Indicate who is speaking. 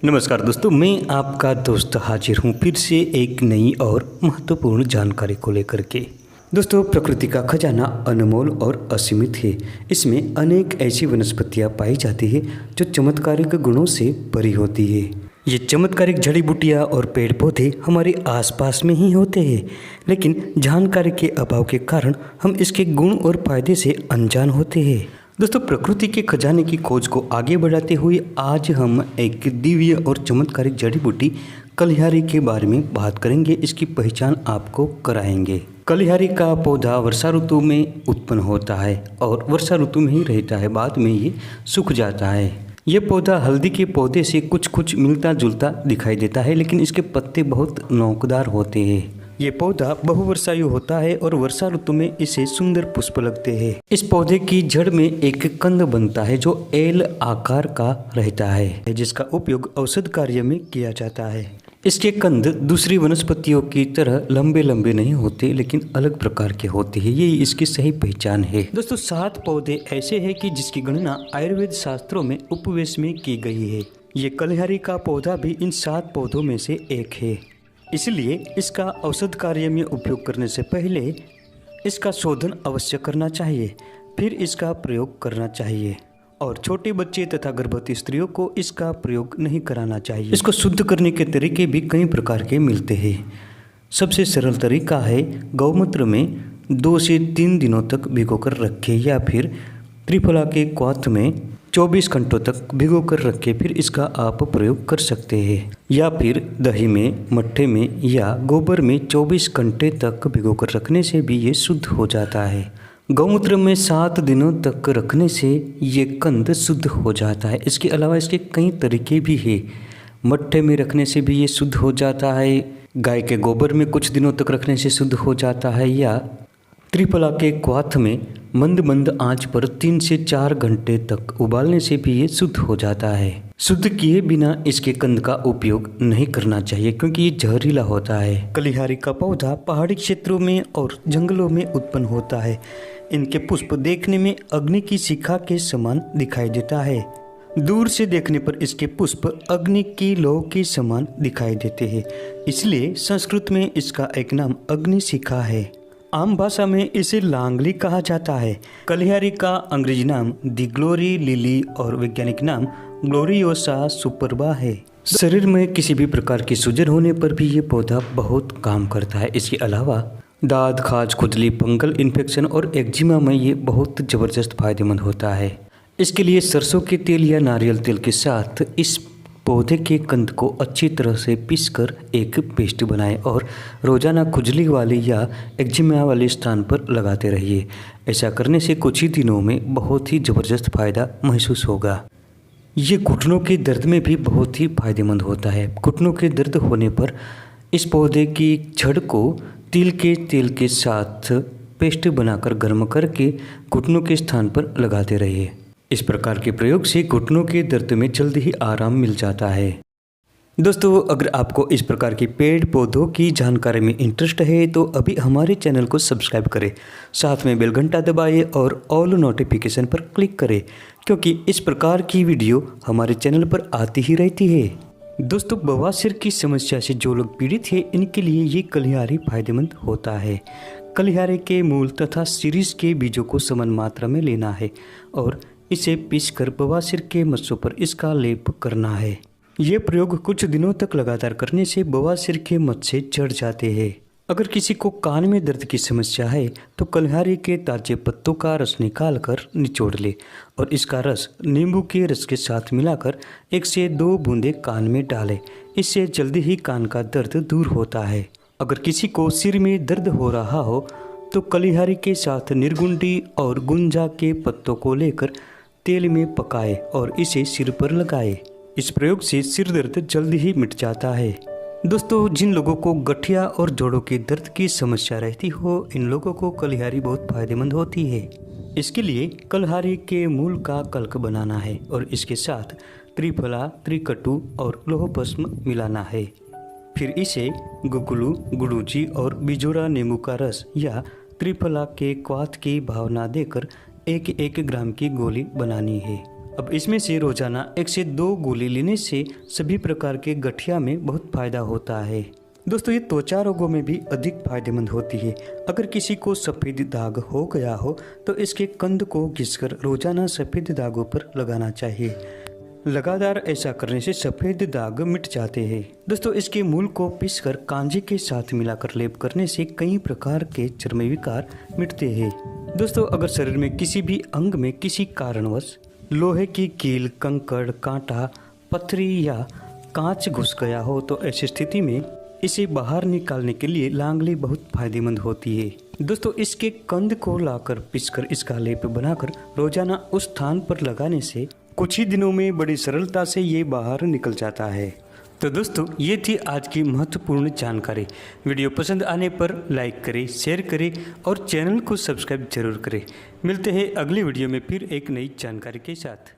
Speaker 1: नमस्कार दोस्तों, मैं आपका दोस्त हाजिर हूँ फिर से एक नई और महत्वपूर्ण जानकारी को लेकर के। दोस्तों, प्रकृति का खजाना अनमोल और असीमित है। इसमें अनेक ऐसी वनस्पतियाँ पाई जाती है जो चमत्कारिक गुणों से भरी होती है। ये चमत्कारिक जड़ी बूटियाँ और पेड़ पौधे हमारे आसपास में ही होते हैं, लेकिन जानकारी के अभाव के कारण हम इसके गुण और फायदे से अनजान होते हैं। दोस्तों, प्रकृति के खजाने की खोज को आगे बढ़ाते हुए आज हम एक दिव्य और चमत्कारिक जड़ी बूटी कलिहारी के बारे में बात करेंगे। इसकी पहचान आपको कराएंगे। कलिहारी का पौधा वर्षा ऋतु में उत्पन्न होता है और वर्षा ऋतु में ही रहता है, बाद में ये सूख जाता है। ये पौधा हल्दी के पौधे से कुछ मिलता जुलता दिखाई देता है, लेकिन इसके पत्ते बहुत नोकदार होते हैं। ये पौधा बहुवर्षायु होता है और वर्षा ऋतु में इसे सुंदर पुष्प लगते हैं। इस पौधे की जड़ में एक कंद बनता है जो एल आकार का रहता है, जिसका उपयोग औषध कार्य में किया जाता है। इसके कंद दूसरी वनस्पतियों की तरह लंबे लंबे नहीं होते, लेकिन अलग प्रकार के होते हैं। यही इसकी सही पहचान है। दोस्तों, 7 पौधे ऐसे हैं कि जिसकी गणना आयुर्वेद शास्त्रों में उपवेश में की गई है। ये कलिहारी का पौधा भी इन 7 पौधों में से एक है। इसलिए इसका औषध कार्य में उपयोग करने से पहले इसका शोधन अवश्य करना चाहिए, फिर इसका प्रयोग करना चाहिए। और छोटे बच्चे तथा गर्भवती स्त्रियों को इसका प्रयोग नहीं कराना चाहिए। इसको शुद्ध करने के तरीके भी कई प्रकार के मिलते हैं। सबसे सरल तरीका है गौमूत्र में 2 से 3 दिनों तक भिगोकर रखें, या फिर त्रिफला के क्वाथ में 24 घंटों तक भिगो कर रखें, फिर इसका आप प्रयोग कर सकते हैं। या फिर दही में, मट्ठे में या गोबर में 24 घंटे तक भिगो कर रखने से भी ये शुद्ध हो जाता है। गौमूत्र में 7 दिनों तक रखने से ये कंद शुद्ध हो जाता है। इसके अलावा इसके कई तरीके भी हैं। मट्ठे में रखने से भी ये शुद्ध हो जाता है, गाय के गोबर में कुछ दिनों तक रखने से शुद्ध हो जाता है, या त्रिफला के क्वाथ में मंद आंच पर 3 से 4 घंटे तक उबालने से भी ये शुद्ध हो जाता है। शुद्ध किए बिना इसके कंद का उपयोग नहीं करना चाहिए, क्योंकि ये जहरीला होता है। कलिहारी का पौधा पहाड़ी क्षेत्रों में और जंगलों में उत्पन्न होता है। इनके पुष्प देखने में अग्नि की शिखा के समान दिखाई देता है। दूर से देखने पर इसके पुष्प अग्नि की लौ के समान दिखाई देते हैं, इसलिए संस्कृत में इसका एक नाम अग्नि शिखा है। आम भाषा में इसे लांगली कहा जाता है। कलिहारी का अंग्रेजी नाम दी ग्लोरी लिली और वैज्ञानिक नाम ग्लोरियोसा सुपरबा है। शरीर में किसी भी प्रकार की सूजन होने पर भी ये पौधा बहुत काम करता है। इसके अलावा दाद, खाज, खुजली, फंगल इन्फेक्शन और एक्जिमा में ये बहुत ज़बरदस्त फायदेमंद होता है। इसके लिए सरसों के तेल या नारियल तेल के साथ इस पौधे के कंद को अच्छी तरह से पीसकर एक पेस्ट बनाएं और रोजाना खुजली वाले या एक्जिमा वाले स्थान पर लगाते रहिए। ऐसा करने से कुछ ही दिनों में बहुत ही ज़बरदस्त फ़ायदा महसूस होगा। ये घुटनों के दर्द में भी बहुत ही फायदेमंद होता है। घुटनों के दर्द होने पर इस पौधे की छड़ को तिल के तेल के साथ पेस्ट बनाकर गर्म करके घुटनों के स्थान पर लगाते रहिए। इस प्रकार के प्रयोग से घुटनों के दर्द में जल्दी ही आराम मिल जाता है। दोस्तों, अगर आपको इस प्रकार की पेड़ पौधों की जानकारी में इंटरेस्ट है तो अभी हमारे चैनल को सब्सक्राइब करें, साथ में बेल घंटा दबाएं और ऑल नोटिफिकेशन पर क्लिक करें, क्योंकि इस प्रकार की वीडियो हमारे चैनल पर आती ही रहती है। दोस्तों, बवासीर की समस्या से जो लोग पीड़ित हैं, इनके लिए ये कलिहारी फायदेमंद होता है। कलिहारी के मूल तथा शीर्ष के बीजों को समान मात्रा में लेना है और इसे पीसकर बवासीर के मस्सों पर इसका लेप करना है। ये प्रयोग कुछ दिनों तक लगातार करने से बवासीर के मस्से चढ़ जाते हैं। अगर किसी को कान में दर्द की समस्या है तो कलिहारी के ताजे पत्तों का रस निकालकर निचोड़ ले और इसका रस नींबू के रस के साथ मिलाकर 1 से 2 बूंदे कान में डालें। इससे जल्दी ही कान का दर्द दूर होता है। अगर किसी को सिर में दर्द हो रहा हो तो कलिहारी के साथ निर्गुंडी और गुंजा के पत्तों को लेकर तेल में पकाए और इसे सिर पर लगाए। इस प्रयोग से सिर दर्द जल्दी ही मिट जाता है। दोस्तों, जिन लोगों को गठिया और जोड़ों के दर्द की समस्या रहती हो, इन लोगों को कलिहारी बहुत फायदेमंद होती है। इसके लिए कलिहारी के मूल का कल्क बनाना है और इसके साथ त्रिफला, त्रिकटु और लौहभस्म मिलाना है। फिर इसे गुगलू, गुड़ूची और बिजोरा नींबू का रस या त्रिफला के क्वाथ की भावना देकर 1-1 ग्राम की गोली बनानी है अब इसमें से रोजाना 1 से 2 गोली लेने से सभी प्रकार के गठिया में बहुत फायदा होता है। दोस्तों ये त्वचा रोगों में भी अधिक फायदेमंद होती है। अगर किसी को सफ़ेद दाग हो गया हो तो इसके कंद को घिसकर रोजाना सफ़ेद दागों पर लगाना चाहिए। लगातार ऐसा करने से सफ़ेद दाग मिट जाते हैं। दोस्तों इसके मूल को पीसकर कांजी के साथ मिलाकर लेप करने से कई प्रकार के चर्म विकार मिटते हैं। दोस्तों अगर शरीर में किसी भी अंग में किसी कारणवश लोहे की कील, कंकड़, कांटा, पत्थरी या कांच घुस गया हो तो ऐसी स्थिति में इसे बाहर निकालने के लिए लांगली बहुत फायदेमंद होती है। दोस्तों इसके कंद को लाकर पीसकर इसका लेप बनाकर रोजाना उस स्थान पर लगाने से कुछ ही दिनों में बड़ी सरलता से ये बाहर निकल जाता है। तो दोस्तों ये थी आज की महत्वपूर्ण जानकारी। वीडियो पसंद आने पर लाइक करें, शेयर करें और चैनल को सब्सक्राइब जरूर करें। मिलते हैं अगली वीडियो में फिर एक नई जानकारी के साथ।